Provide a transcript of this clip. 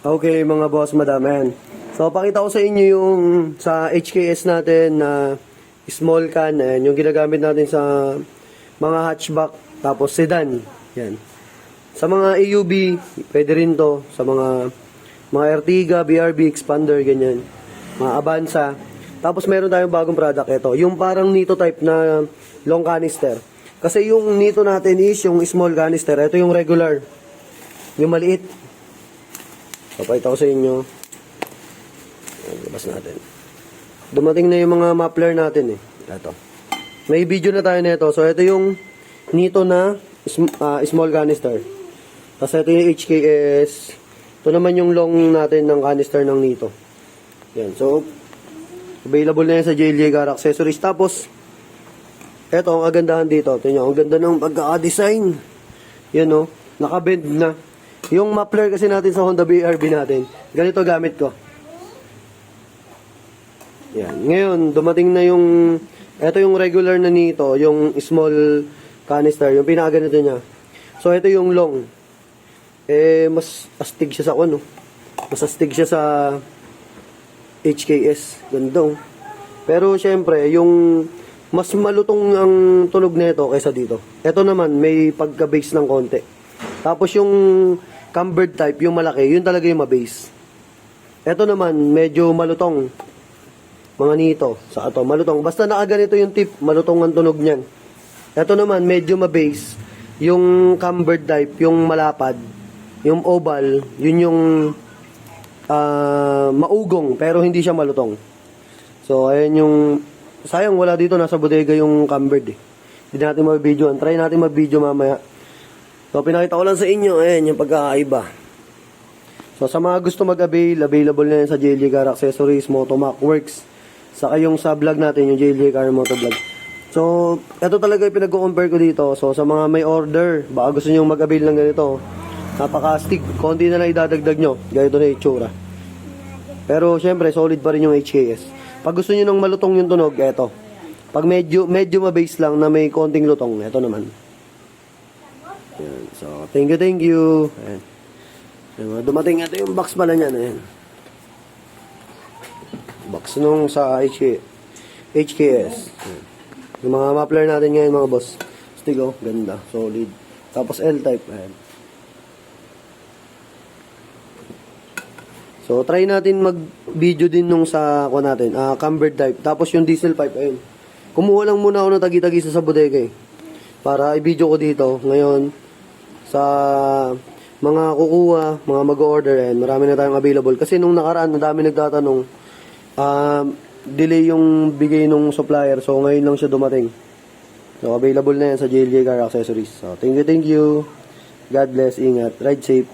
Okay, mga boss, madam, ayan. So, pakita ko sa inyo yung sa HKS natin na small can, ayan, yung ginagamit natin sa mga hatchback, tapos sedan, yan. Sa mga AUV, pwede rin to, sa mga Ertiga, BRB, Expander, ganyan. Mga Avanza. Tapos meron tayong bagong product, ito, yung parang Nito type na long canister. Kasi yung Nito natin is yung small canister, ito yung regular, yung maliit. Papakita ko sa inyo. Labas natin. Dumating na yung mga muffler natin eh. Ito. May video na tayo nito. So, ito yung Nito na small canister. Tapos, ito yung HKS. Ito naman yung long natin ng canister ng Nito. Yan. So, available na yan sa JLJ Car Accessories. Tapos, ito, ang agandahan dito. Ito nyo, ang ganda ng pagka-design. Yan o. Nakabend na. Yung muffler kasi natin sa Honda BRB natin, ganito gamit ko. Yan. Ngayon, dumating na yung, ito yung regular na nito, yung small canister, yung pinakaganito niya. So, ito yung long. Mas astig siya sa ano. Mas astig siya sa HKS. Gandong. Pero, syempre, yung mas malutong ang tunog nito kaysa dito. Ito naman, may pagka-base ng konti. Tapos yung cambered type, yung malaki, yun talaga yung mabase. Ito naman, medyo malutong. Mga nito, sa ato, malutong. Basta nakaganito yung tip, malutong ang tunog niyan. Ito naman, medyo mabase. Yung cambered type, yung malapad, yung oval, yun yung maugong, pero hindi siya malutong. So, ayan yung, sayang wala dito, nasa bodega yung cambered eh. Hindi natin mabidyoan. Try natin mabidyo mamaya. So, pinakita ko lang sa inyo, ayan, yung pagkakaiba. So, sa mga gusto mag-avail, available na yan sa JLJ Car Accessories, Motomac Works. Saka yung sa vlog natin, yung JLJ Car Motovlog. So, ito talaga yung pinag-compare ko dito. So, sa mga may order, baka gusto nyo mag-avail ng ganito, napaka-stick, konti na lang idadagdag nyo. Ganito na yung itsura. Pero, syempre, solid pa rin yung HKS. Pag gusto nyo ng malutong yung tunog, eto. Pag medyo mabase lang na may konting lutong, eto naman. Ayan. So, thank you. Ayan. Ayan, dumating ito yung box pala niyan. Ayan. Box nung sa HKS. Ayan. Yung mga muffler natin ngayon, mga boss. Stigo, ganda, solid. Tapos L-type. Ayan. So, try natin mag-video din nung sa ako natin. Cambered type. Tapos yung diesel pipe. Ayan. Kumuha lang muna ako ng tagi-tagi sa bodega eh. Para i-video ko dito. Ngayon, sa mga kukuha, mga mag-order, marami na tayong available. Kasi nung nakaraan, madami nagtatanong, delay yung bigay nung supplier. So, ngayon lang siya dumating. So, available na yan sa JLJ Car Accessories. So, thank you. God bless. Ingat. Ride safe.